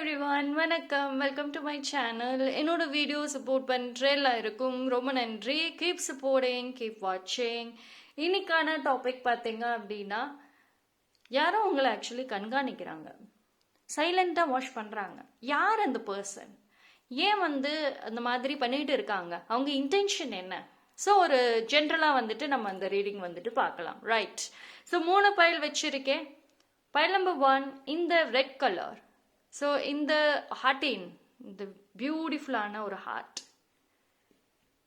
Everyone, வணக்கம். Welcome to my channel. என்னோட video support பண்ணுறேன் இருக்கும். ரொம்ப நன்றி. கீப் சப்போர்ட்டிங், கீப் வாட்சிங். இன்னைக்கான டாபிக் பார்த்தீங்க அப்படின்னா, யாரோ உங்களை ஆக்சுவலி கண்காணிக்கிறாங்க, சைலண்டாக வாட்ச் பண்ணுறாங்க. யார் அந்த பர்சன்? ஏன் அந்த மாதிரி பண்ணிட்டு இருக்காங்க? அவங்க இன்டென்ஷன் என்ன? ஸோ ஒரு ஜென்ரலாக நம்ம அந்த ரீடிங் பார்க்கலாம். ரைட். ஸோ 3 பைல் வச்சிருக்கேன். பைல் நம்பர் 1 இந்த ரெட் கலர். ஸோ இந்த ஹார்ட்டின், இந்த பியூட்டிஃபுல்லான ஒரு heart.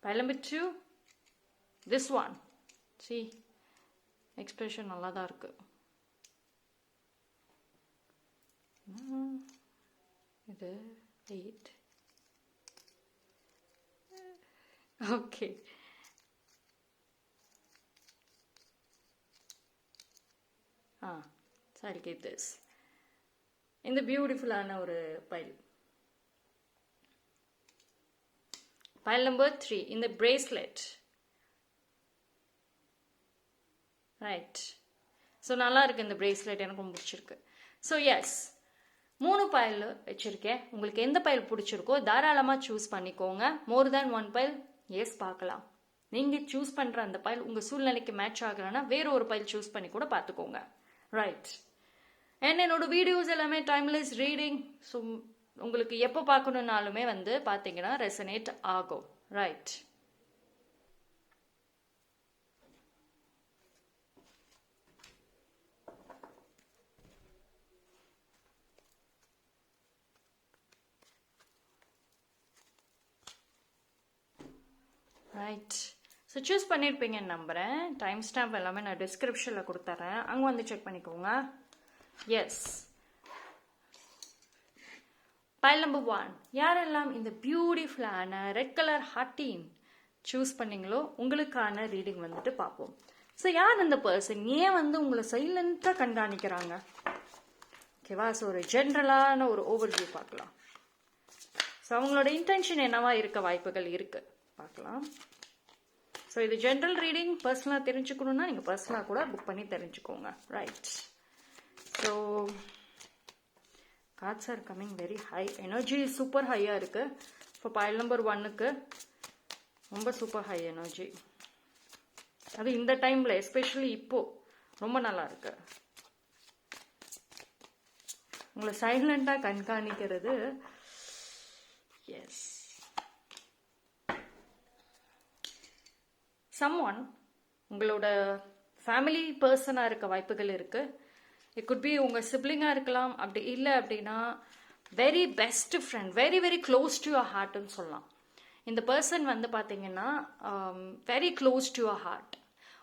Pile number 2 this one. See, expression நல்லா தான் இருக்கு. இது 8. ஓகே. I'll keep this. இந்த பியூட்டிஃபுல்லான ஒரு பைல். பைல் நம்பர் 3 இந்த பிரேஸ்லெட். ரைட். ஸோ நல்லா இருக்கு இந்த பிரேஸ்லெட், எனக்கும் பிடிச்சிருக்கு. ஸோ எஸ், 3 பைல் வச்சிருக்கேன். உங்களுக்கு எந்த பைல் பிடிச்சிருக்கோ தாராளமாக சூஸ் பண்ணிக்கோங்க. மோர் தேன் 1 பைல் எஸ் பார்க்கலாம். நீங்கள் சூஸ் பண்ணுற அந்த பைல் உங்கள் சூழ்நிலைக்கு மேட்ச் ஆகலைன்னா வேற ஒரு பைல் சூஸ் பண்ணி கூட பார்த்துக்கோங்க. ரைட். அண்ட் என்னோட வீடியோஸ் எல்லாமே டைம்லெஸ் ரீடிங். ஸோ உங்களுக்கு எப்போ பார்க்கணுன்னாலுமே பார்த்தீங்கன்னா ரெசனேட் ஆகும். ரைட். ரைட். ஸோ சூஸ் பண்ணியிருப்பீங்கன்னு நம்புகிறேன். டைம் ஸ்டாம்ப் எல்லாமே நான் டிஸ்கிரிப்ஷனில் கொடுத்துட்றேன், அங்கே செக் பண்ணிக்கோங்க. எஸ். பைல் நம்பர் 1 யாரெல்லாம் இந்த பியூட்டிஃபுல்லான ரெட் கலர் ஹார்ட்டின் சூஸ் பண்ணீங்களோ உங்களுக்கான ரீடிங் பார்ப்போம். ஸோ யார் அந்த பர்சன்? ஏன் உங்களை சைலண்டாக கண்காணிக்கிறாங்க? ஓகேவா? ஸோ ஒரு ஜென்ரலான ஒரு ஓவர்வியூ பார்க்கலாம். ஸோ அவங்களோட இன்டென்ஷன் என்னவா இருக்க வாய்ப்புகள் இருக்கு பார்க்கலாம். ஸோ இது ஜென்ரல் ரீடிங். பர்சனலாக தெரிஞ்சுக்கணுன்னா நீங்கள் பர்சனலாக கூட புக் பண்ணி தெரிஞ்சுக்கோங்க. Right. So cards are coming very high. Energy is super high-ஆ இருக்கு. இப்போ pile number 1க்கு ரொம்ப சூப்பர் ஹை எனர்ஜி. அது இந்த டைம்ல எஸ்பெஷலி இப்போ ரொம்ப நல்லா இருக்கு. உங்களை சைலண்டா கண்காணிக்கிறது. எஸ். someone உங்களோட ஃபேமிலி பர்சனாக இருக்க வாய்ப்புகள் இருக்கு. இட் குட் பி உங்கள் சிப்ளிங்காக இருக்கலாம். அப்படி இல்லை அப்படின்னா very best friend, very very close to your ஹார்ட்னு சொல்லலாம். இந்த பர்சன் பார்த்தீங்கன்னா very close to your heart.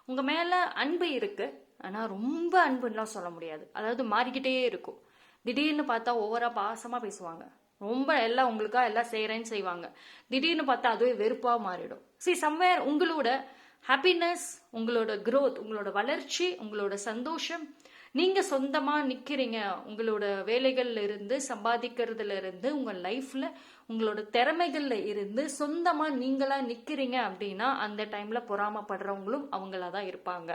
உங்கள் மேலே அன்பு இருக்கு, ஆனால் ரொம்ப அன்புலாம் சொல்ல முடியாது. அதாவது மாறிக்கிட்டே இருக்கும். திடீர்னு பார்த்தா ஓவராக பாசமாக பேசுவாங்க, ரொம்ப எல்லாம் உங்களுக்காக எல்லாம் செய்கிறேன்னு செய்வாங்க. திடீர்னு பார்த்தா அதுவே வெறுப்பாக மாறிடும். சம்வேர் உங்களோட ஹாப்பினஸ், உங்களோட growth, உங்களோட வளர்ச்சி, உங்களோட சந்தோஷம், நீங்க சொந்தமா நிக்கிறீங்க, உங்களோட வேலைகள்ல இருந்து, சம்பாதிக்கிறதுல இருந்து, உங்க லைஃப்ல உங்களோட திறமைகள்ல இருந்து சொந்தமா நீங்களா நிக்கிறீங்க அப்படின்னா அந்த டைம்ல பொறாமப்படுறவங்களும் அவங்களாதான் இருப்பாங்க.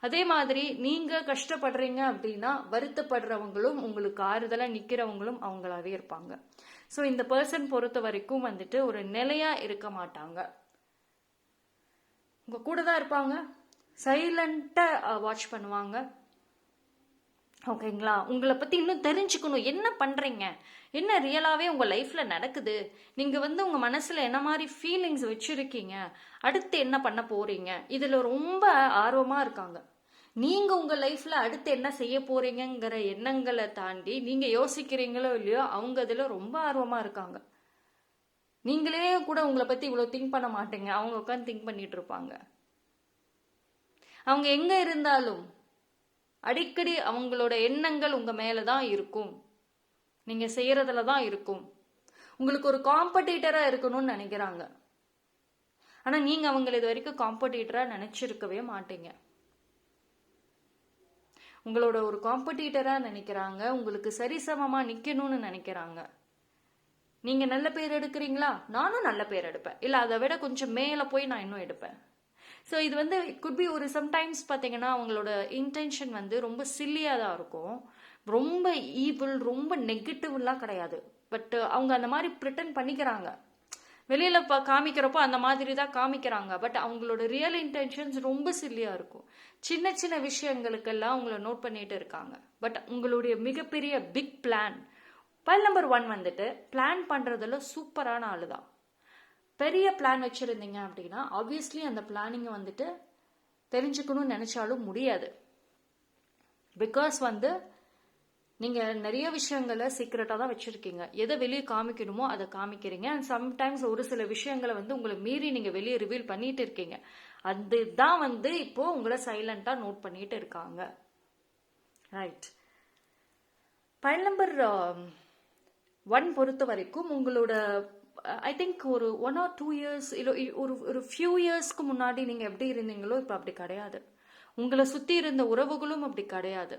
அதே மாதிரி நீங்க கஷ்டப்படுறீங்க அப்படின்னா வருத்தப்படுறவங்களும் உங்களுக்கு ஆறுதலா நிக்கிறவங்களும் அவங்களாவே இருப்பாங்க. ஸோ இந்த பர்சன் பொறுத்த வரைக்கும் ஒரு நிலையா இருக்க மாட்டாங்க. உங்க கூட தான் இருப்பாங்க, சைலண்டா வாட்ச் பண்ணுவாங்க. ஓகேங்களா? உங்களை பத்தி இன்னும் தெரிஞ்சுக்கணும், என்ன பண்றீங்க, என்ன ரியலாவே உங்க லைஃப்ல நடக்குது, நீங்க உங்க மனசுல என்ன மாதிரி ஃபீலிங்ஸ் வச்சிருக்கீங்க, அடுத்து என்ன பண்ண போறீங்க, இதுல ரொம்ப ஆர்வமா இருக்காங்க. நீங்க உங்க லைஃப்ல அடுத்து என்ன செய்ய போறீங்கிற எண்ணங்களை தாண்டி நீங்க யோசிக்கிறீங்களோ இல்லையோ அவங்க அதுல ரொம்ப ஆர்வமா இருக்காங்க. நீங்களே கூட உங்களை பத்தி இவ்வளவு திங்க் பண்ண மாட்டீங்க, அவங்க உட்காந்து திங்க் பண்ணிட்டு இருப்பாங்க. அவங்க எங்க இருந்தாலும் அடிக்கடி அவங்களோட எண்ணங்கள் உங்க மேலதான் இருக்கும், நீங்க செய்யறதுல தான் இருக்கும். உங்களுக்கு ஒரு காம்படிட்டரா இருக்கணும்னு நினைக்கிறாங்க, ஆனா நீங்க அவங்களை இது வரைக்கும் காம்படிட்டரா நினைச்சிருக்கவே மாட்டீங்க. உங்களோட ஒரு காம்படிட்டரா நினைக்கிறாங்க, உங்களுக்கு சரிசமமா நிக்கணும்னு நினைக்கிறாங்க. நீங்க நல்ல பேர் எடுக்கிறீங்களா, நானும் நல்ல பேர் எடுப்பேன், இல்ல அதை விட கொஞ்சம் மேல போய் நான் இன்னும் எடுப்பேன். ஸோ இது இட் குட் பி ஒரு சம்டைம்ஸ் பார்த்தீங்கன்னா அவங்களோட இன்டென்ஷன் ரொம்ப சில்லியாக தான் இருக்கும். ரொம்ப ஈவில், ரொம்ப நெகட்டிவ்லாம் கிடையாது. பட் அவங்க அந்த மாதிரி ப்ரிட்டன் பண்ணிக்கிறாங்க. வெளியில காமிக்கிறப்போ அந்த மாதிரி தான் காமிக்கிறாங்க. பட் அவங்களோட ரியல் இன்டென்ஷன்ஸ் ரொம்ப சில்லியா இருக்கும். சின்ன சின்ன விஷயங்களுக்கெல்லாம் உங்களை நோட் பண்ணிட்டு இருக்காங்க. பட் உங்களுடைய மிகப்பெரிய பிக் பிளான், பைல் நம்பர் 1 வந்துட்டு பிளான் பண்றதுல சூப்பரான ஆளுதான். பெரிய பிளான் வச்சிருந்தீங்க அப்படின்னா ஆப்வியஸ்லி அந்த பிளானிங்க வந்துட்டு தெரிஞ்சுக்கணும்னு நினைச்சாலும் முடியாது. பிகாஸ் வந்து நீங்க நிறைய விஷயங்களை சீக்கிரட்டா தான் வச்சிருக்கீங்க. எதை வெளியே காமிக்கணுமோ அதை காமிக்கிறீங்க. அண்ட் சம்டைம்ஸ் ஒரு சில விஷயங்களை வந்து உங்களை மீறி நீங்க வெளியே ரிவீல் பண்ணிட்டு இருக்கீங்க. அதுதான் வந்து இப்போ உங்களை சைலண்டா நோட் பண்ணிட்டு இருக்காங்க. ரைட். பைல் நம்பர் 1 பொறுத்த வரைக்கும் உங்களோட ஐ திங்க் ஒரு 1 or 2 years இல்லை ஒரு ஃபியூ இயர்ஸ்க்கு முன்னாடி நீங்க எப்படி இருந்தீங்களோ இப்போ அப்படி கிடையாது. உங்களை சுத்தி இருந்த உறவுகளும் அப்படி கிடையாது.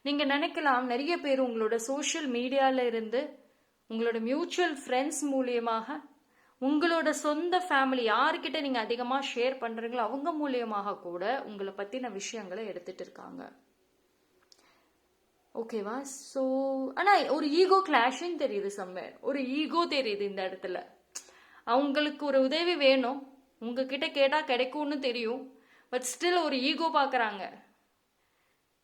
நீங்க நினைக்கலாம் நிறைய பேர் உங்களோட சோஷியல் மீடியால இருந்து, உங்களோட மியூச்சுவல் ஃப்ரெண்ட்ஸ் மூலியமாக, உங்களோட சொந்த ஃபேமிலி யாருக்கிட்ட நீங்க அதிகமா ஷேர் பண்றீங்களோ அவங்க மூலியமாக கூட உங்களை பத்தின விஷயங்களை எடுத்துட்டு இருக்காங்க. ஓகேவா? ஸோ ஆனா ஒரு ஈகோ கிளாஷிங் தெரியுது. ஒரு ஈகோ தெரியுது இந்த இடத்துல. அவங்களுக்கு ஒரு உதவி வேணும், உங்ககிட்ட கேட்டா கிடைக்கும்னு தெரியும். பட் ஸ்டில் ஒரு ஈகோ பாக்குறாங்க.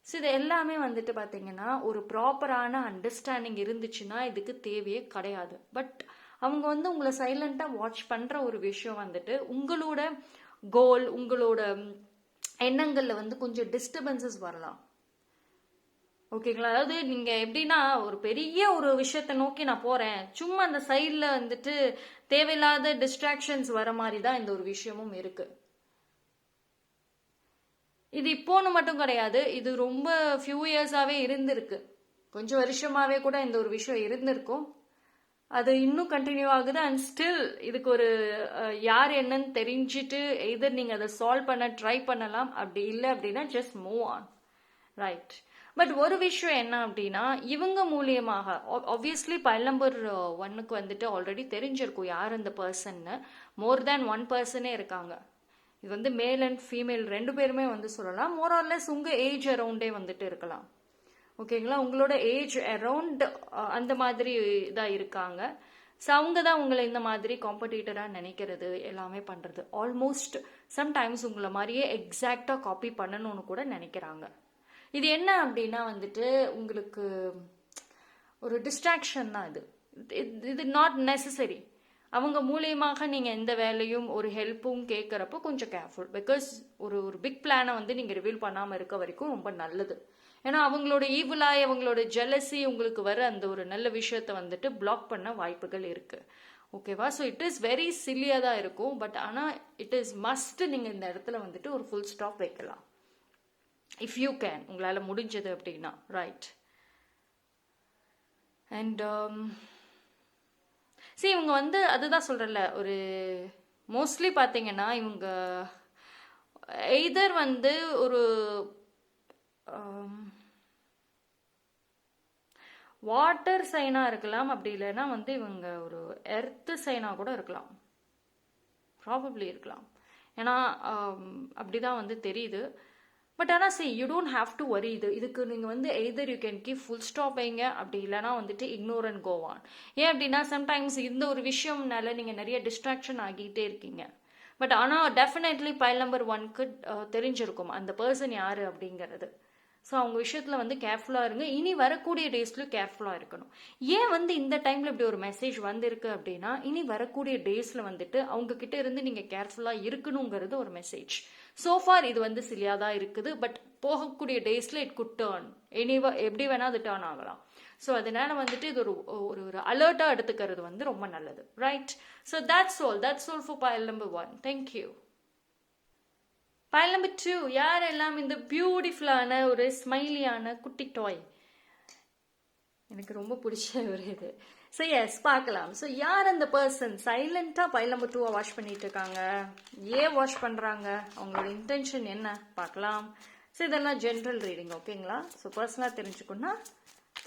ஸோ இது எல்லாமே வந்துட்டு பார்த்தீங்கன்னா ஒரு ப்ராப்பரான அண்டர்ஸ்டாண்டிங் இருந்துச்சுன்னா இதுக்கு தேவையே கிடையாது. பட் அவங்க வந்து உங்களை சைலண்டாக வாட்ச் பண்ணுற ஒரு விஷயம் வந்துட்டு உங்களோட கோல், உங்களோட எண்ணங்களில் வந்து கொஞ்சம் டிஸ்டர்பன்சஸ் வரலாம். ஓகேங்களா? அதாவது நீங்கள் எப்படின்னா ஒரு பெரிய ஒரு விஷயத்தை நோக்கி நான் போகிறேன், சும்மா அந்த சைடில் வந்துட்டு தேவையில்லாத டிஸ்ட்ராக்ஷன்ஸ் வர மாதிரி தான் இந்த ஒரு விஷயமும் இருக்குது. இது இப்போன்னு மட்டும் கிடையாது, இது ரொம்ப ஃபியூ இயர்ஸாவே இருந்திருக்கு. கொஞ்சம் வருஷமாவே கூட இந்த ஒரு விஷயம் இருந்திருக்கும். அது இன்னும் கண்டினியூ ஆகுது. அண்ட் ஸ்டில் இதுக்கு ஒரு யார் என்னன்னு தெரிஞ்சுட்டு எதர் நீங்க அதை சால்வ் பண்ண ட்ரை பண்ணலாம். அப்படி இல்லை அப்படின்னா just move on. Right. But ஒரு விஷயம் என்ன அப்படின்னா, இவங்க மூலியமாக ஆப்வியஸ்லி பைல் நம்பர் 1க்கு வந்துட்டு ஆல்ரெடி தெரிஞ்சிருக்கும் யார் அந்த பர்சன்னு. மோர் தேன் 1 பர்சனே இருக்காங்க. இது வந்து மேல் அண்ட் ஃபீமேல் 2 பேருமே வந்து சொல்லலாம். மோர் ஆர் லெஸ் உங்க ஏஜ் அரௌண்டே வந்துட்டு இருக்கலாம். ஓகேங்களா? உங்களோட ஏஜ் அரௌண்ட் அந்த மாதிரி தான் இருக்காங்க. ஸோ அவங்க தான் உங்களை இந்த மாதிரி காம்படிட்டராக நினைக்கிறது எல்லாமே பண்ணுறது. ஆல்மோஸ்ட் சம்டைம்ஸ் உங்களை மாதிரியே எக்ஸாக்டாக காப்பி பண்ணணும்னு கூட நினைக்கிறாங்க. இது என்ன அப்படின்னா வந்துட்டு உங்களுக்கு ஒரு டிஸ்ட்ராக்ஷன் தான். இது நாட் நெசசரி. அவங்க மூலியமாக நீங்கள் எந்த வேலையும் ஒரு ஹெல்ப்பும் கேட்குறப்போ கொஞ்சம் கேர்ஃபுல். பிகாஸ் ஒரு பிக் பிளானை வந்து நீங்கள் ரிவீல் பண்ணாமல் இருக்க வரைக்கும் ரொம்ப நல்லது. ஏன்னா அவங்களோட ஈவிலாய், அவங்களோட ஜெலசி உங்களுக்கு வர அந்த ஒரு நல்ல விஷயத்தை வந்துட்டு பிளாக் பண்ண வாய்ப்புகள் இருக்குது. ஓகேவா? ஸோ இட் இஸ் வெரி சில்லியாக தான் இருக்கும். பட் ஆனால் இட் இஸ் மஸ்ட். நீங்கள் இந்த இடத்துல வந்துட்டு ஒரு ஃபுல் ஸ்டாப் வைக்கலாம். இஃப் யூ கேன், உங்களால் முடிஞ்சது அப்படின்னா. ரைட். அண்ட் சரி, இவங்க வந்து அதுதான் சொல்கிறல, ஒரு மோஸ்ட்லி பார்த்தீங்கன்னா இவங்க எய்தர் வந்து ஒரு வாட்டர் சைனாக இருக்கலாம், அப்படி இல்லைன்னா வந்து இவங்க ஒரு எர்த்து சைனாக கூட இருக்கலாம். ப்ராபப்ளி இருக்கலாம். ஏன்னா அப்படிதான் வந்து தெரியுது. பட் ஆனால் சரி, you don't have to worry. இதுக்கு நீங்கள் வந்து either you can keep full stop வைங்க, அப்படி இல்லைனா வந்துட்டு இக்னோர் அண்ட் கோ ஆன். ஏன் அப்படின்னா சம்டைம்ஸ் இந்த ஒரு விஷயம்னால நீங்கள் நிறைய டிஸ்ட்ராக்ஷன் ஆகிட்டே இருக்கீங்க. பட் ஆனால் டெஃபினெட்லி பைல் நம்பர் 1க்கு தெரிஞ்சிருக்கும் அந்த பர்சன் யார் அப்படிங்கிறது. ஸோ அவங்க விஷயத்தில் வந்து கேர்ஃபுல்லாக இருங்க. இனி வரக்கூடிய டேஸ்லையும் கேர்ஃபுல்லாக இருக்கணும். ஏன் வந்து இந்த டைமில் இப்படி ஒரு மெசேஜ் வந்திருக்கு அப்படின்னா, இனி வரக்கூடிய டேஸில் வந்துட்டு அவங்க கிட்ட இருந்து நீங்கள் கேர்ஃபுல்லாக இருக்கணுங்கிறது ஒரு மெசேஜ். சோஃபார் இது வந்து சிலியாக தான் இருக்குது. பட் போகக்கூடிய டேஸில் இட் குட் டேர்ன் எப்படி வேணால் அது டேர்ன் ஆகலாம். ஸோ அதனால வந்துட்டு இது ஒரு அலர்ட்டாக எடுத்துக்கிறது வந்து ரொம்ப நல்லது. Right. So that's all for file number 1. Thank you. File number 2, யாரெல்லாம் இந்த பியூட்டிஃபுல்லான ஒரு ஸ்மைலியான குட்டி டாய், எனக்கு ரொம்ப பிடிச்ச ஒரு இது. ஸோ எஸ், பார்க்கலாம். ஸோ யார் அந்த பர்சன் சைலண்டாக பைல் நம்பர் 2 வாஷ் பண்ணிட்டு இருக்காங்க, ஏன் வாஷ் பண்ணுறாங்க, அவங்களோட இன்டென்ஷன் என்ன பார்க்கலாம். ஸோ இதெல்லாம் ஜென்ரல் ரீடிங். ஓகேங்களா? ஸோ பர்சனலாக தெரிஞ்சுக்கணுன்னா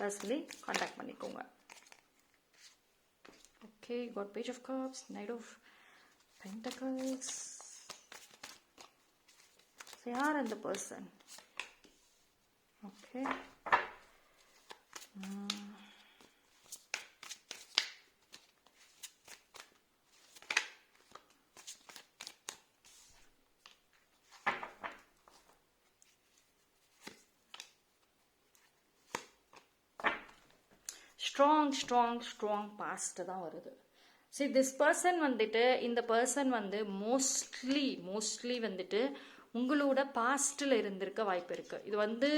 பர்சனலி கான்டாக்ட் பண்ணிக்கோங்க. Okay, card page of cups, knight of pentacles. So, யார் அந்த பர்சன்? ஓகே, ஸ்ட்ராங் பாஸ்ட் தான் வருது. சரி, திஸ் பர்சன் வந்துட்டு, இந்த பர்சன் வந்து மோஸ்ட்லி வந்துட்டு உங்களோட பாஸ்டில் இருந்திருக்க வாய்ப்பு இருக்கு. இது வந்து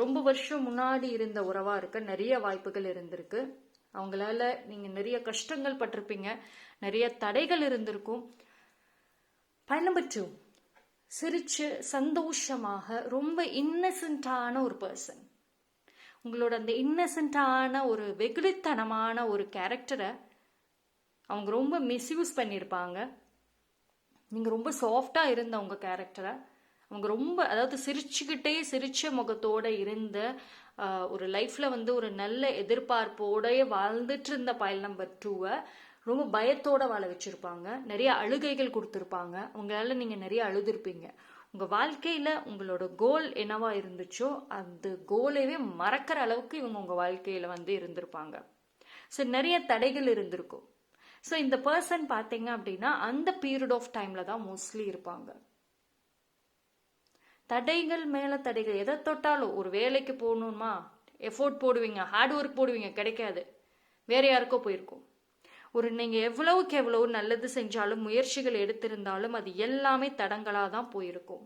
ரொம்ப வருஷம் முன்னாடி இருந்த உறவா இருக்க நிறைய வாய்ப்புகள் இருந்திருக்கு. அவங்களால நீங்க நிறைய கஷ்டங்கள் பட்டிருப்பீங்க, நிறைய தடைகள் இருந்திருக்கும். பாயிண்ட் நம்பர் 2, சிரிச்சு சந்தோஷமாக ரொம்ப இன்னசென்ட்டான ஒரு பர்சன். உங்களோட அந்த இன்னசென்ட்டான ஒரு வெகுளித்தனமான ஒரு கேரக்டரை அவங்க ரொம்ப மிஸ்யூஸ் பண்ணியிருப்பாங்க. நீங்கள் ரொம்ப சாஃப்டாக இருந்த உங்க கேரக்டரை அவங்க ரொம்ப, அதாவது சிரிச்ச முகத்தோட இருந்த ஒரு லைஃப்ல வந்து ஒரு நல்ல எதிர்பார்ப்போடய வாழ்ந்துட்டு இருந்த பாயில் நம்பர் 2-வை ரொம்ப பயத்தோட வாழ வச்சிருப்பாங்க. நிறைய அழுகைகள் கொடுத்துருப்பாங்க. அவங்களால நீங்க நிறைய அழுதுருப்பீங்க. உங்க வாழ்க்கையில உங்களோட கோல் என்னவா இருந்துச்சோ அந்த கோலையே மறக்கிற அளவுக்கு இவங்க உங்க வாழ்க்கையில வந்து இருந்திருப்பாங்க. ஸோ நிறைய தடைகள் இருந்திருக்கும். ஸோ இந்த பர்சன் பார்த்தீங்க அப்படின்னா அந்த பீரியட் ஆஃப் டைம்ல தான் மோஸ்ட்லி இருப்பாங்க. தடைகள் மேல தடைகள், எதை தொட்டாலும், ஒரு வேலைக்கு போகணுமா எஃபோர்ட் போடுவீங்க, ஹார்ட் ஒர்க் போடுவீங்க, கிடைக்காது, வேற யாருக்கோ போயிருக்கும். ஒரு நீங்க எவ்வளவுக்கு எவ்வளவு நல்லது செஞ்சாலும் முயற்சிகள் எடுத்திருந்தாலும் அது எல்லாமே தடங்களா தான் போயிருக்கும்.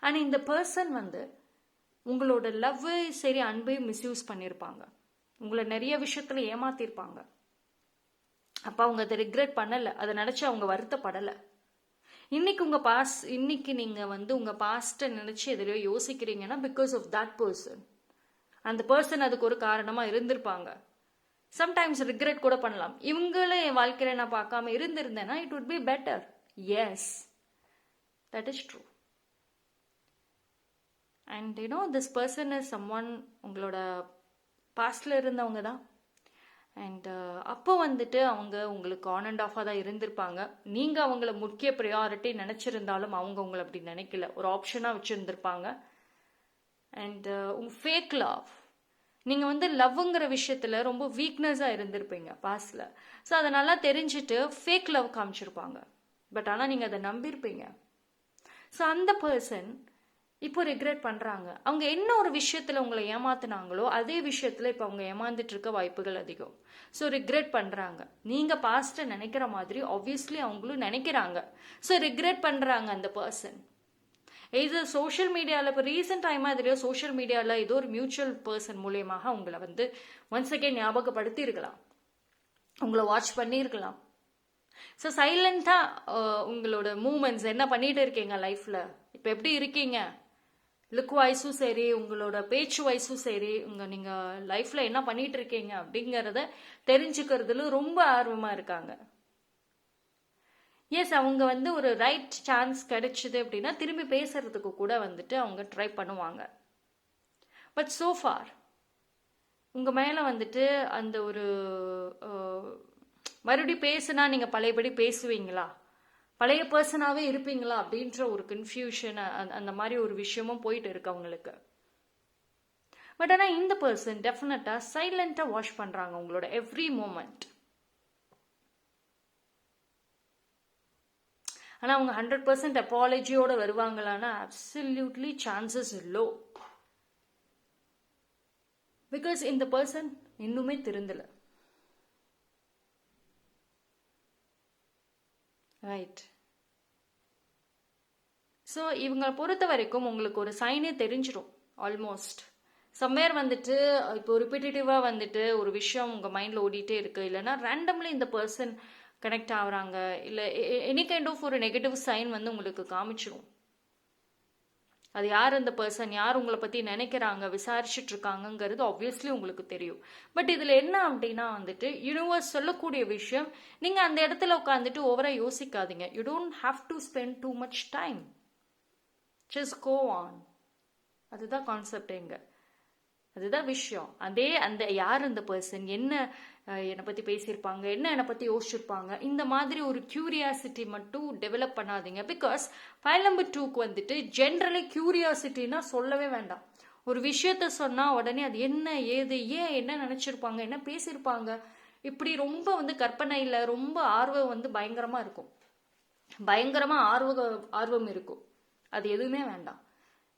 ஆனா இந்த பர்சன் வந்து உங்களோட லவ் சரி அன்பையும் மிஸ்யூஸ் பண்ணியிருப்பாங்க. உங்களை நிறைய விஷயத்துல ஏமாத்திருப்பாங்க. அப்ப அவங்க அதை ரிக்ரெட் பண்ணல, அதை நினைச்சு அவங்க வருத்தப்படலை. இன்னைக்கு நீங்க வந்து உங்க பாஸ்ட நினைச்சு எதிலையோ யோசிக்கிறீங்கன்னா பிகாஸ் ஆஃப் தட் பர்சன். அந்த பர்சன் அதுக்கு ஒரு காரணமா இருந்திருப்பாங்க. சம்டைம்ஸ் ரிக்ரெட் கூட பண்ணலாம். இவங்களே என் வாழ்க்கையில நான் பார்க்காம இருந்திருந்தேன்னா it would be better. Yes, that is true. And this person is someone உங்களோட பாஸ்ட்ல இருந்தவங்க தான். அண்ட் அப்போ வந்துட்டு அவங்க உங்களுக்கு ஆன் அண்ட் ஆஃபாக தான் இருந்திருப்பாங்க. நீங்கள் அவங்கள முக்கிய ப்ரையாரிட்டி நினச்சிருந்தாலும் அவங்க உங்களை அப்படி நினைக்கல, ஒரு ஆப்ஷனாக வச்சுருந்துருப்பாங்க. அண்ட் ஃபேக் லவ், நீங்கள் வந்து லவ்ங்கிற விஷயத்தில் ரொம்ப வீக்னஸாக இருந்திருப்பீங்க பாஸ்டில். ஸோ அதை நல்லா தெரிஞ்சுட்டு ஃபேக் லவ் காமிச்சிருப்பாங்க. பட் ஆனால் நீங்கள் அதை நம்பியிருப்பீங்க. ஸோ அந்த பர்சன் இப்போ ரிக்ரெட் பண்ணுறாங்க. அவங்க என்ன ஒரு விஷயத்தில் உங்களை ஏமாத்தினாங்களோ அதே விஷயத்தில் இப்போ அவங்க ஏமாந்துட்டு இருக்க வாய்ப்புகள் அதிகம். ஸோ ரிக்ரெட் பண்ணுறாங்க. நீங்கள் பாஸ்ட்டை நினைக்கிற மாதிரி ஆப்வியஸ்லி அவங்களும் நினைக்கிறாங்க. ஸோ ரிக்ரெட் பண்ணுறாங்க அந்த பர்சன். இது சோஷியல் மீடியாவில் இப்போ ரீசெண்ட் டைமாக இதுலையோ சோஷியல் மீடியாவில் ஏதோ ஒரு மியூச்சுவல் பர்சன் மூலியமாக உங்களை வந்து ஒன்ஸ் அகெயின் ஞாபகப்படுத்தி இருக்கலாம், உங்களை வாட்ச் பண்ணியிருக்கலாம். ஸோ சைலண்டாக உங்களோட மூமெண்ட்ஸ் என்ன பண்ணிட்டு இருக்கீங்க லைஃப்பில், இப்போ எப்படி இருக்கீங்க, லுக் வைஸும் சரி உங்களோட பேச்சு வைஸும் சரி நீங்கள் லைஃப்பில் என்ன பண்ணிட்டு இருக்கீங்க அப்படிங்கிறத தெரிஞ்சுக்கிறதுல ரொம்ப ஆர்வமாக இருக்காங்க. எஸ், அவங்க வந்து ஒரு ரைட் சான்ஸ் கிடைச்சிது அப்படின்னா திரும்பி பேசுறதுக்கு கூட வந்துட்டு அவங்க ட்ரை பண்ணுவாங்க. பட் so far உங்க மேல வந்துட்டு அந்த ஒரு மறுபடியும் பேசுனா நீங்க பழையபடி பேசுவீங்களா, பழைய பர்சனாவே இருப்பீங்களா அப்படின்ற ஒரு கன்ஃபியூஷன், அந்த மாதிரி ஒரு விஷயமும் போயிட்டு இருக்கு அவங்களுக்கு. பட் ஆனால் இந்த பர்சன் டெஃபினட்டா சைலண்டா வாஷ் பண்றாங்க உங்களோட எவ்ரி மூமெண்ட். ஆனால் அவங்க 100% அப்பாலஜியோட வருவாங்களான்னா அப்சல்யூட்லி சான்சஸ் லோ. பிகாஸ் இந்த பர்சன் இன்னுமே திருந்தல. ரைட். ஸோ இவங்களை பொறுத்த வரைக்கும் உங்களுக்கு ஒரு சைனே தெரிஞ்சிடும் ஆல்மோஸ்ட். சம்வேர் வந்துட்டு இப்போ ரிப்பீட்டேட்டிவாக வந்துட்டு ஒரு விஷயம் உங்கள் மைண்டில் ஓடிட்டே இருக்கு, இல்லைன்னா ரேண்டம்லி இந்த பர்சன் கனெக்ட் ஆகுறாங்க, இல்லை எனி கைண்ட் ஆஃப் ஒரு நெகட்டிவ் சைன் வந்து உங்களுக்கு காமிச்சிடும். அது யார் அந்த பர்சன், யார் உங்களை பற்றி நினைக்கிறாங்க, விசாரிச்சுட்டு இருக்காங்கங்கிறது ஆப்வியஸ்லி உங்களுக்கு தெரியும். பட் இதில் என்ன அப்படின்னா வந்துட்டு யூனிவர்ஸ் சொல்லக்கூடிய விஷயம், நீங்கள் அந்த இடத்துல உட்காந்துட்டு ஓவராக யோசிக்காதீங்க. You don't have to spend too much time, just go on. அதுதான் கான்செப்ட் எங்க, அதுதான் விஷயம். அந்த யார் அந்த பர்சன், என்ன என்னை பற்றி பேசியிருப்பாங்க, என்ன என்னை பற்றி யோசிச்சிருப்பாங்க, இந்த மாதிரி ஒரு கியூரியாசிட்டி மட்டும் டெவலப் பண்ணாதீங்க. பிகாஸ் ஃபைல் நம்பர் 2க்கு வந்துட்டு ஜென்ரலி கியூரியாசிட்டின்னா சொல்லவே வேண்டாம். ஒரு விஷயத்த சொன்னால் உடனே அது என்ன ஏது ஏன் என்ன நினச்சிருப்பாங்க என்ன பேசியிருப்பாங்க இப்படி ரொம்ப வந்து கற்பனையில் ரொம்ப ஆர்வம் வந்து பயங்கரமாக இருக்கும். பயங்கரமாக ஆர்வம் இருக்கும். அது எதுவுமே வேண்டாம்.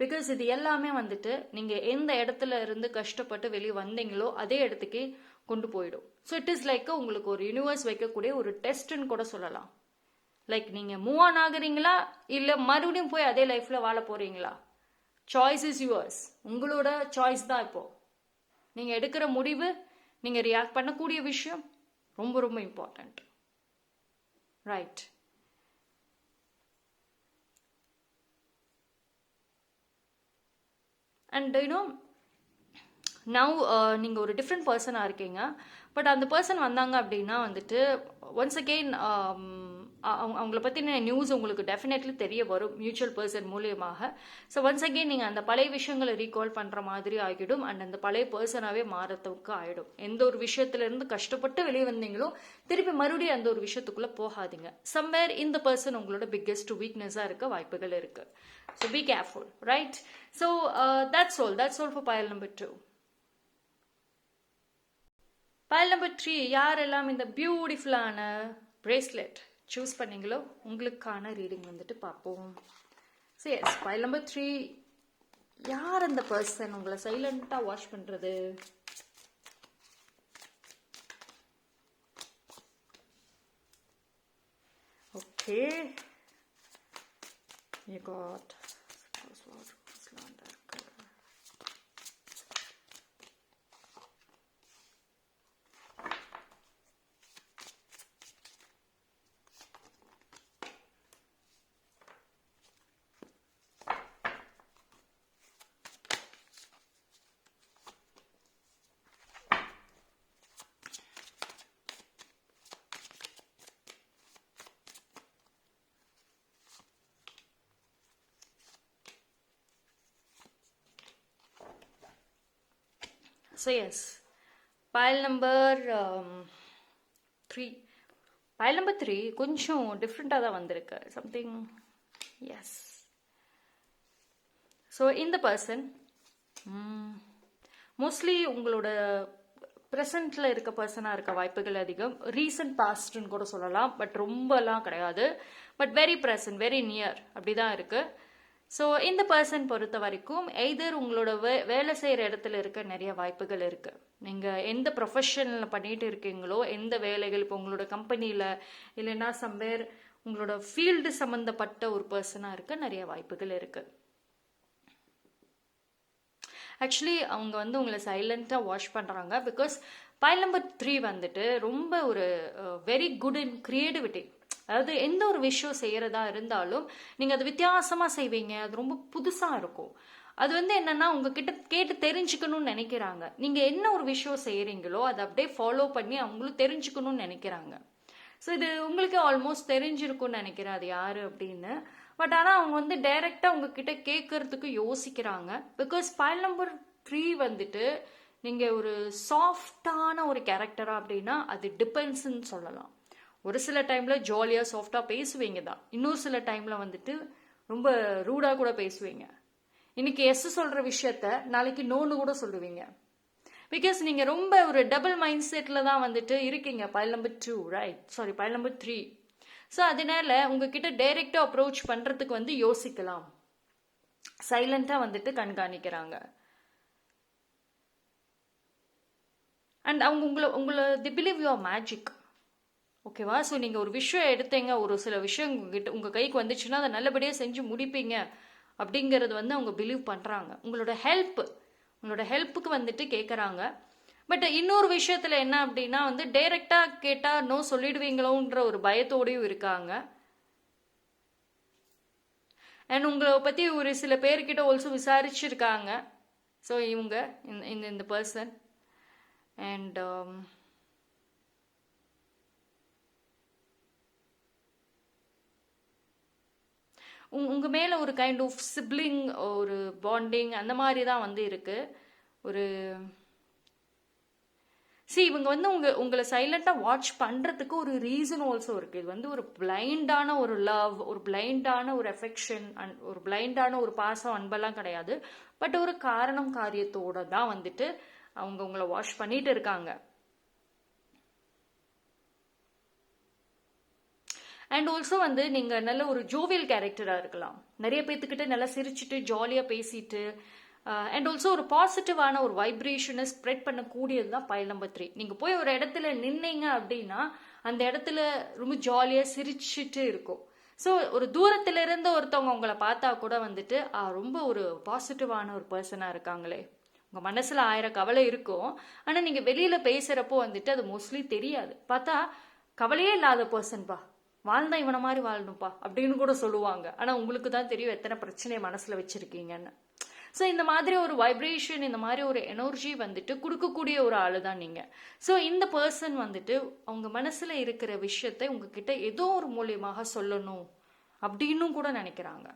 பிகாஸ் இது எல்லாமே வந்துட்டு நீங்கள் எந்த இடத்துல இருந்து கஷ்டப்பட்டு வெளியே வந்தீங்களோ அதே இடத்துக்கே கொண்டு போயிடும். ஸோ இட் இஸ் லைக் உங்களுக்கு ஒரு யூனிவர்ஸ் வைக்கக்கூடிய ஒரு டெஸ்ட்ன்னு கூட சொல்லலாம். லைக் நீங்கள் மூவ் ஆன் ஆகுறீங்களா இல்லை மறுபடியும் போய் அதே லைஃப்பில் வாழ போகிறீங்களா? Choice is yours. உங்களோட சாய்ஸ் தான் இப்போ. நீங்கள் எடுக்கிற முடிவு, நீங்கள் ரியாக்ட் பண்ணக்கூடிய விஷயம் ரொம்ப ரொம்ப important. Right. And you know now நீங்கள் ஒரு டிஃப்ரெண்ட் பர்சனாக இருக்கீங்க. பட் அந்த பர்சன் வந்தாங்க அப்படின்னா வந்துட்டு ஒன்ஸ் அகெயின் அவங்கள பற்றின நியூஸ் உங்களுக்கு டெஃபினெட்லி தெரிய வரும் மியூச்சுவல் பர்சன் மூலியமாக. ஸோ ஒன்ஸ் அகெயின் நீங்கள் அந்த பழைய விஷயங்களை ரீகால் பண்ணுற மாதிரி ஆகிடும். அண்ட் அந்த பழைய பர்சனாகவே மாறத்துக்கு ஆகிடும். எந்த ஒரு விஷயத்துலேருந்து கஷ்டப்பட்டு வெளியே வந்தீங்களோ திருப்பி மறுபடியும் அந்த ஒரு விஷயத்துக்குள்ளே போகாதீங்க. சம்வேர் இந்த பர்சன் உங்களோட பிக்கெஸ்ட் வீக்னஸாக இருக்க வாய்ப்புகள் இருக்குது. So be careful. Right. So that's all for pile number 2. pile number 3, யாரெல்லாம் இந்த பியூட்டிஃபுல்லான பிரேஸ்லெட் சூஸ் பண்ணீங்களோ உங்களுக்கான ரீடிங் வந்துட்டு பார்ப்போம். ஸோ எஸ், pile number 3, யார் அந்த பர்சன் உங்களை சைலண்டாக வாட்ச் பண்ணுறது? Okay, you got So yes, pile number 3. pile number 3 கொஞ்சம் டிஃப்ரெண்ட்டாக தான் வந்திருக்கு. Something else. ஸோ இந்த பர்சன் மோஸ்ட்லி உங்களோட ப்ரெசண்ட்டில் இருக்க பர்சனாக இருக்க வாய்ப்புகள் அதிகம். ரீசன்ட் பாஸ்ட்னு கூட சொல்லலாம், பட் ரொம்பலாம் கிடையாது. But very present, very near அப்படி தான் இருக்குது. ஸோ இந்த பர்சன் பொறுத்த வரைக்கும் எய்தர் உங்களோட வேலை செய்கிற இடத்துல இருக்க நிறைய வாய்ப்புகள் இருக்குது. நீங்கள் எந்த ப்ரொஃபஷனில் பண்ணிட்டு இருக்கீங்களோ, எந்த வேலைகள் இப்போ உங்களோட கம்பெனியில் இல்லைன்னா சம்வேர் உங்களோட ஃபீல்டு சம்மந்தப்பட்ட ஒரு பர்சனாக இருக்க நிறைய வாய்ப்புகள் இருக்குது. ஆக்சுவலி அவங்க வந்து உங்களை சைலண்ட்டாக வாட்ச் பண்ணுறாங்க. பிகாஸ் pile number 3 வந்துட்டு ரொம்ப ஒரு வெரி குட் இன் கிரியேட்டிவிட்டி. அதாவது எந்த ஒரு விஷயம் செய்கிறதா இருந்தாலும் நீங்கள் அது வித்தியாசமாக செய்வீங்க. அது ரொம்ப புதுசாக இருக்கும். அது வந்து என்னென்னா உங்ககிட்ட கேட்டு தெரிஞ்சுக்கணும்னு நினைக்கிறாங்க. நீங்கள் என்ன ஒரு விஷயம் செய்கிறீங்களோ அதை அப்படியே ஃபாலோ பண்ணி அவங்களும் தெரிஞ்சுக்கணும்னு நினைக்கிறாங்க. ஸோ இது உங்களுக்கு ஆல்மோஸ்ட் தெரிஞ்சிருக்கும்னு நினைக்கிறேன் அது யார் அப்படின்னு. பட் ஆனால் அவங்க வந்து டைரெக்டாக உங்ககிட்ட கேட்கறதுக்கு யோசிக்கிறாங்க. பிகாஸ் pile number 3 வந்துட்டு நீங்கள் ஒரு சாஃப்டான ஒரு கேரக்டரா அப்படின்னா அது டிபெண்ட்ஸ்ன்னு சொல்லலாம். ஒரு சில டைமில் ஜாலியாக சாஃப்டாக பேசுவீங்க தான். இன்னொரு சில டைமில் வந்துட்டு ரொம்ப ரூடாக கூட பேசுவீங்க. இன்னைக்கு எஸ் சொல்கிற விஷயத்த நாளைக்கு நோன்னு கூட சொல்லுவீங்க. பிகாஸ் நீங்கள் ரொம்ப ஒரு டபுள் மைண்ட் செட்டில் தான் வந்துட்டு இருக்கீங்க pile number 2, right? Sorry, pile number 3. So அதனால உங்ககிட்ட டைரெக்டாக அப்ரோச் பண்ணுறதுக்கு வந்து யோசிக்கலாம். சைலண்ட்டாக வந்துட்டு கண்காணிக்கிறாங்க. அண்ட் அவங்க உங்களை தி பிலீவ் யுவர் மேஜிக். ஓகேவா? ஸோ நீங்கள் ஒரு விஷயம் எடுத்தீங்க, ஒரு சில விஷயம் உங்கள் கைக்கு வந்துச்சுன்னா அதை நல்லபடியாக செஞ்சு முடிப்பீங்க அப்படிங்கிறது வந்து அவங்க பிலீவ் பண்ணுறாங்க. உங்களோட ஹெல்ப்புக்கு வந்துட்டு கேட்குறாங்க. பட் இன்னொரு விஷயத்தில் என்ன அப்படின்னா வந்து டைரெக்டாக கேட்டால் நோ சொல்லிடுவீங்களோன்ற ஒரு பயத்தோடையும் இருக்காங்க. அண்ட் உங்களை பற்றி ஒரு சில பேர்கிட்ட ஆல்சோ விசாரிச்சிருக்காங்க. ஸோ இவங்க இந்த பர்சன் அண்ட் உங்கள் மேலே ஒரு கைண்ட் ஆஃப் சிப்ளிங் ஒரு பாண்டிங் அந்த மாதிரி தான் வந்து இருக்குது. ஒரு இவங்க வந்து உங்களை சைலண்டா வாட்ச் பண்றதுக்கு ஒரு ரீசன் ஆல்சோ இருக்கு. இது வந்து ஒரு பிளைண்டான ஒரு லவ், ஒரு பிளைண்டான ஒரு எஃபெக்ஷன், ஒரு பிளைண்டான ஒரு பாசம், அன்பெல்லாம் கிடையாது. பட் ஒரு காரணம் காரியத்தோட தான் வந்துட்டு அவங்க உங்களை வாட்ச் பண்ணிட்டு இருக்காங்க. அண்ட் ஆல்சோ வந்து நீங்க நல்ல ஒரு ஜோவியல் கேரக்டரா இருக்கலாம். நிறைய பேத்துக்கிட்ட நல்லா சிரிச்சுட்டு ஜாலியா பேசிட்டு அண்ட் ஆல்சோ ஒரு பாசிட்டிவான ஒரு வைப்ரேஷனை ஸ்ப்ரெட் பண்ணக்கூடியது தான் பைல் நம்பர் 3. நீங்க போய் ஒரு இடத்துல நின்னீங்க அப்படின்னா அந்த இடத்துல ரொம்ப ஜாலியா சிரிச்சுட்டு இருக்கும். ஸோ ஒரு தூரத்துல இருந்து ஒருத்தவங்க உங்களை பார்த்தா கூட வந்துட்டு ரொம்ப ஒரு பாசிட்டிவான ஒரு பர்சனா இருக்காங்களே. உங்க மனசுல 1000 கவலை இருக்கும், ஆனா நீங்க வெளியில பேசுறப்போ வந்துட்டு அது மோஸ்ட்லி தெரியாது. பார்த்தா கவலையே இல்லாத பர்சன்பா, வாழ்ந்தா இவனை மாதிரி வாழணும்ப்பா அப்படின்னு கூட சொல்லுவாங்க. ஆனா உங்களுக்கு தான் தெரியும் எத்தனை பிரச்சனையை மனசுல வச்சிருக்கீங்கன்னு. ஸோ இந்த மாதிரி ஒரு வைப்ரேஷன், இந்த மாதிரி ஒரு எனர்ஜி வந்துட்டு கொடுக்கக்கூடிய ஒரு ஆளு தான் நீங்க. ஸோ இந்த பர்சன் வந்துட்டு அவங்க மனசுல இருக்கிற விஷயத்தை உங்ககிட்ட ஏதோ ஒரு மூலியமாக சொல்லணும் அப்படின்னு கூட நினைக்கிறாங்க.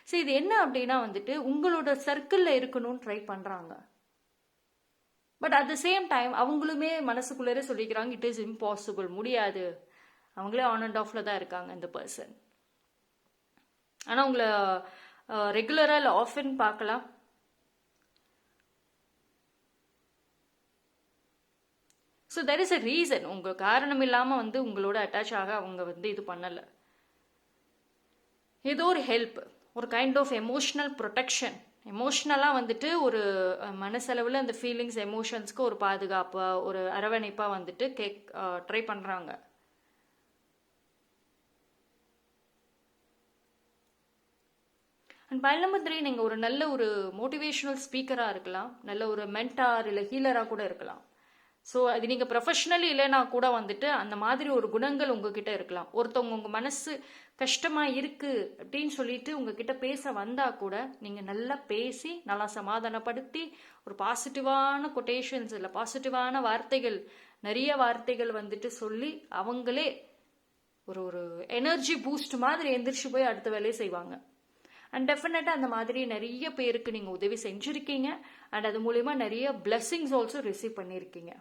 ஸோ இது என்ன அப்படின்னா வந்துட்டு உங்களோட சர்க்கிள்ல இருக்கணும்னு ட்ரை பண்றாங்க. But at the same time அவங்களுமே மனசுக்குள்ளே சொல்லிக்கிறாங்க இட் இஸ் இம்பாசிபிள், முடியாது. அவங்களே ஆன் அண்ட் ஆஃப்ல தான் இருக்காங்க இந்த பர்சன். ஆனா உங்களை ரெகுலரா இல்லை ஆஃபன் பார்க்கலாம். So there is a reason. உங்க காரணம் இல்லாம வந்து உங்களோட அட்டாச் ஆக அவங்க வந்து இது பண்ணல. ஏதோ ஒரு ஹெல்ப், ஒரு கைண்ட் ஆஃப் எமோஷனல் ப்ரொடெக்ஷன், எமோஷ்னலாக வந்துட்டு ஒரு மனசளவில் அந்த ஃபீலிங்ஸ் எமோஷன்ஸ்க்கு ஒரு பாதுகாப்பாக ஒரு அரவணைப்பாக வந்துட்டு ட்ரை பண்ணுறாங்க. அண்ட் பைல் நம்பர் 3 நீங்கள் ஒரு நல்ல ஒரு மோட்டிவேஷனல் ஸ்பீக்கராக இருக்கலாம், நல்ல ஒரு மென்டார் இல்லை ஹீலராக கூட இருக்கலாம். ஸோ அது நீங்கள் ப்ரொஃபஷ்னலி இல்லைன்னா கூட வந்துட்டு அந்த மாதிரி ஒரு குணங்கள் உங்ககிட்ட இருக்கலாம். ஒருத்தவங்க உங்கள் மனசு கஷ்டமாக இருக்குது அப்படின்னு சொல்லிட்டு உங்ககிட்ட பேச வந்தால் கூட நீங்கள் நல்லா பேசி நல்லா சமாதானப்படுத்தி ஒரு பாசிட்டிவான கொட்டேஷன்ஸ் இல்லை பாசிட்டிவான வார்த்தைகள், நிறைய வார்த்தைகள் வந்துட்டு சொல்லி அவங்களே ஒரு ஒரு எனர்ஜி பூஸ்ட் மாதிரி எந்திரிச்சு போய் அடுத்த வேலையை செய்வாங்க. அண்ட் டெஃபினட்டாக அந்த மாதிரி நிறைய பேருக்கு நீங்கள் உதவி செஞ்சுருக்கீங்க. அண்ட் அது மூலயமா நிறைய பிளெஸ்ஸிங்ஸ் ஆல்சோ ரிசீவ் பண்ணியிருக்கீங்க.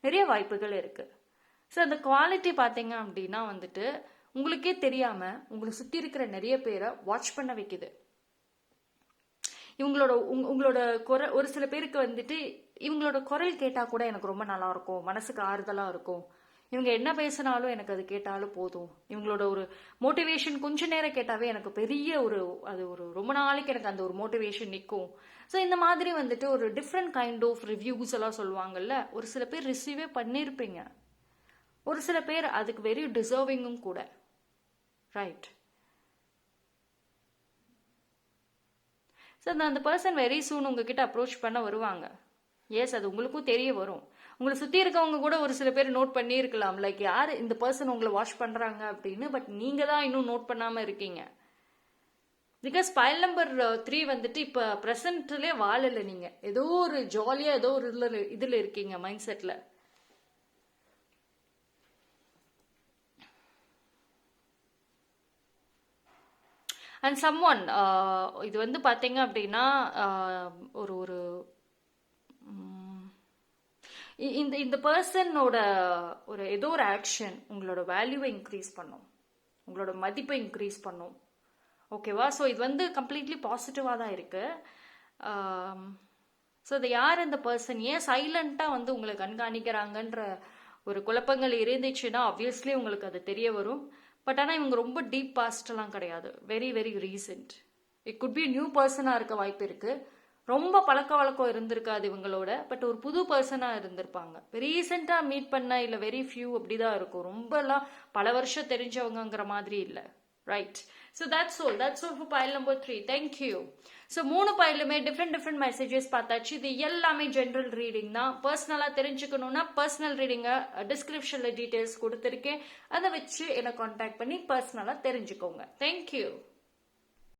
நிறைய வாய்ப்புகள் இருக்குது. ஸோ அந்த குவாலிட்டி பார்த்தீங்க அப்படின்னா வந்துட்டு உங்களுக்கே தெரியாமல் உங்களை சுற்றி இருக்கிற நிறைய பேரை வாட்ச் பண்ண வைக்குது. உங்களோட குரல், ஒரு சில பேருக்கு வந்துட்டு இவங்களோட குரல் கேட்டால் கூட எனக்கு ரொம்ப நல்லா இருக்கும், மனசுக்கு ஆறுதலாக இருக்கும். இவங்க என்ன பேசினாலும் எனக்கு அது கேட்டாலும் போதும். இவங்களோட ஒரு மோட்டிவேஷன் கொஞ்ச நேரம் கேட்டாவே எனக்கு பெரிய அது ஒரு ரொம்ப நாளைக்கு எனக்கு அந்த ஒரு மோட்டிவேஷன் நிற்கும். ஸோ இந்த மாதிரி வந்துட்டு ஒரு டிஃப்ரெண்ட் கைண்ட் ஆஃப் ரிவ்யூஸ் எல்லாம் சொல்லுவாங்கல்ல, ஒரு சில பேர் ரிசீவே பண்ணியிருப்பீங்க, ஒரு சில பேர் அதுக்கு வெரி டிசர்விங்கும் கூட. ரைட். ஸோ அந்த பர்சன் வெரி சூன் உங்ககிட்ட அப்ரோச் பண்ண வருவாங்க. எஸ், அது உங்களுக்கும் தெரிய வரும். உங்களை சுற்றி இருக்கவங்க கூட ஒரு சில பேர் நோட் பண்ணியிருக்கலாம், லைக் யார் இந்த பர்சன் உங்களை வாட்ச் பண்ணுறாங்க அப்படின்னு. பட் நீங்கள் தான் இன்னும் நோட் பண்ணாமல் இருக்கீங்க. பிகாஸ் பைல் நம்பர் 3 வந்துட்டு இப்போ ப்ரெசன்ட்லேயே வாழலை. நீங்கள் ஏதோ ஒரு ஜாலியாக ஏதோ ஒரு இதில் இருக்கீங்க மைண்ட் செட்டில். அண்ட் சம்ஒன் இது வந்து பார்த்தீங்க அப்படின்னா ஒரு ஒரு இந்த பர்சனோட ஒரு ஏதோ ஒரு ஆக்ஷன் உங்களோட வேல்யூவை இன்க்ரீஸ் பண்ணும், உங்களோட மதிப்பை இன்க்ரீஸ் பண்ணும். ஓகேவா? ஸோ இது வந்து கம்ப்ளீட்லி பாசிட்டிவாக தான் இருக்கு. ஸோ அது யார் இந்த பர்சன், ஏன் சைலண்டாக வந்து உங்களை கண்காணிக்கிறாங்கன்ற ஒரு குழப்பங்கள் இருந்துச்சுன்னா ஆப்வியஸ்லி உங்களுக்கு அது தெரிய வரும். பட் ஆனால் இவங்க ரொம்ப டீப் பாஸ்டெல்லாம் கிடையாது, very very recent. It could be new பர்சனாக இருக்க வாய்ப்பு இருக்கு. ரொம்ப பழக்க வழக்கம் இருந்திருக்காது இவங்களோட, பட் ஒரு புது பர்சனாக இருந்திருப்பாங்க. ரீசெண்டாக மீட் பண்ண இல்லை வெரி ஃபியூ அப்படிதான் இருக்கும், ரொம்பலாம் பல வருஷம் தெரிஞ்சவங்கிற மாதிரி இல்லை. Right. So that's all for file number 3. Thank you. So 3 பைலுமே டிஃப்ரெண்ட் மெசேஜஸ் பார்த்தாச்சு. இது எல்லாமே ஜென்ரல் ரீடிங் தான். பர்சனலாக தெரிஞ்சுக்கணும்னா பர்சனல் ரீடிங்கை டிஸ்கிரிப்ஷனில் டீட்டெயில்ஸ் கொடுத்துருக்கேன், அதை வச்சு என்னை கான்டாக்ட் பண்ணி பர்சனலாக தெரிஞ்சுக்கோங்க. தேங்க்யூ.